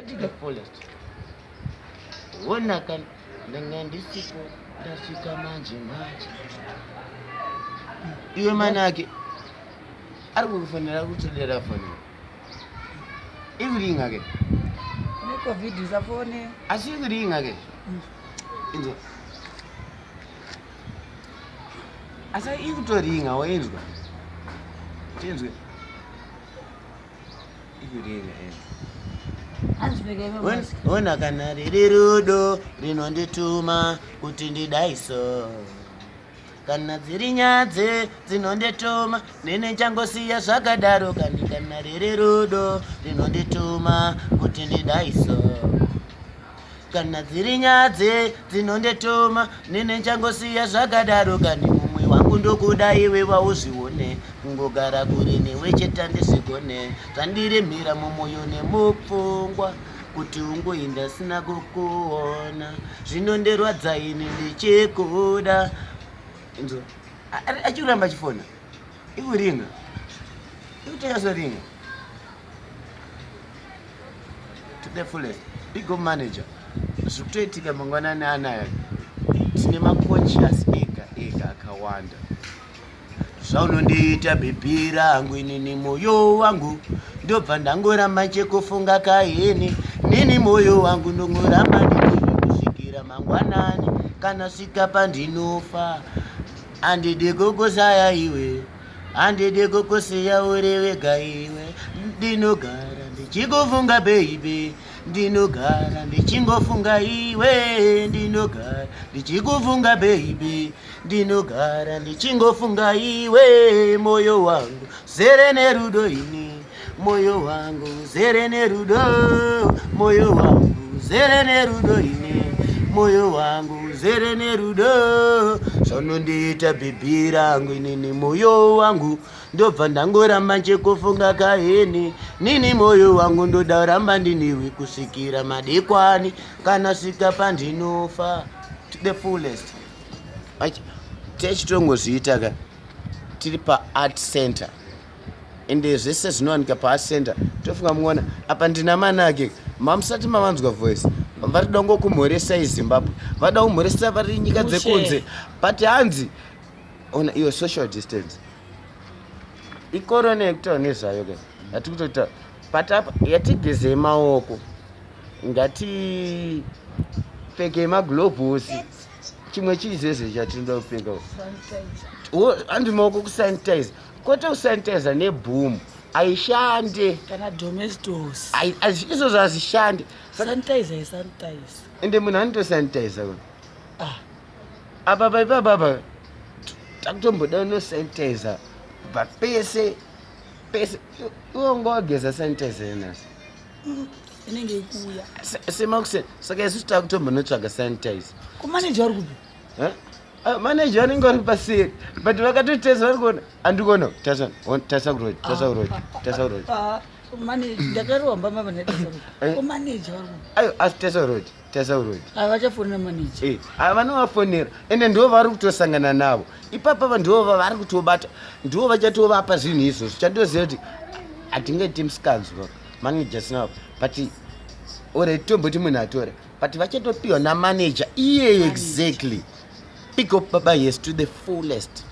to the fullest. Wona kan ndangandisipo ndasvika manje. Iwe manake ari kufanira kutodera foni. Ikuringa ke. Ne covid isafone. Asi ikuringa ke. Inzo. Asa ikutoringa wainzwa. Tinzwe. Ikuringa Wona kana riri rudo rinondituma kuti ndidaiso. Kana dziri nyadze dzinondituma nene changosiya zvakadaro kana riri rudo rinondituma kuti ndidaiso. Kana dziri nyadze dzinondituma nene changosiya zvakadaro kani mumwe wangu ndokuda iwe wauzvione kungogara kure newe chete ndizvigone zvandiremhera mumwoyo nemupfungwa kuti ungoinda sina kukuona zvinonderwadza ini ndichikuda. Inzo achiramba chifona ikuringa ikutenyasoringa to the fullest. Big manager zvikutoitika mangwanani anaya tine maconscious ega akawanda. Zvaunondiita bhebhi rangu inini moyo wangu ndobva ndangoramba chekufunga kaini nini moyo wangu ndongoramba ndichikusvikira mangwanani kana svika pandinofa. Handidi kukosaya iwe, handidi kukusiya uri wega iwe. Ndinogara ndichikufunga baby, ndinogara ndichingofunga iwe. Ndinogara ndichikufunga baby, ndinogara ndichingofunga iwe. Moyo wangu zere nerudo ini, moyo wangu zere nerudo, moyo wangu zere nerudo ini, moyo wangu zere nerudo. Zvaunondiita bhebhi rangu inini moyo wangu ndobva ndangoramba chekufunga kaini nini moyo wangu ndoda ramba ndiniwe kusvikira madekwani kana svika pandinofa. To the fullest. Techitongozviita ka tiri paart center ende zvese zvinowanika paart center tofunga muona apa ndina manake mamusati mavanzwa voice varida ngokumhoresa iZimbabwe vada kumhoresa vari nyika dzekunze but hanzi ona iyo social distance ikorona yekutaura nezvayo ke yatikutota but apa yatigezei maoko ngatipfekei maglobusi chimwe chizvezve chatinoda kupfeka handi maoko kusanitize kwete kusanitiza nebhoom aishande kana domestos izvozvo hazvishande sanitize ende munhu anotosanitiza apa paipapapa takutomboda unosanitiza kubva pese iwonga wageza sanitiza yenasi inenge ikuya semakuseni saka isusu takutombonotsvaga sanitize kumaneja uri kupi manager vanenge vari paseri but vakatotesa vari kuona handikuona tasa kurodi ndakaromba mamaneja ayo asi tesa urodi vachafonera maneja vanovafonera ende ndo vari kutosangana navo ipapapa ndo vari kutobata ndo vachatovapa zvinhu izvozvo chandoziva kuti hatingaiti musikanzwa manager sinavo but already tomboti munhu atora but vachatopiwa namanager iye exactly. Pick up Baba, yes, to the fullest.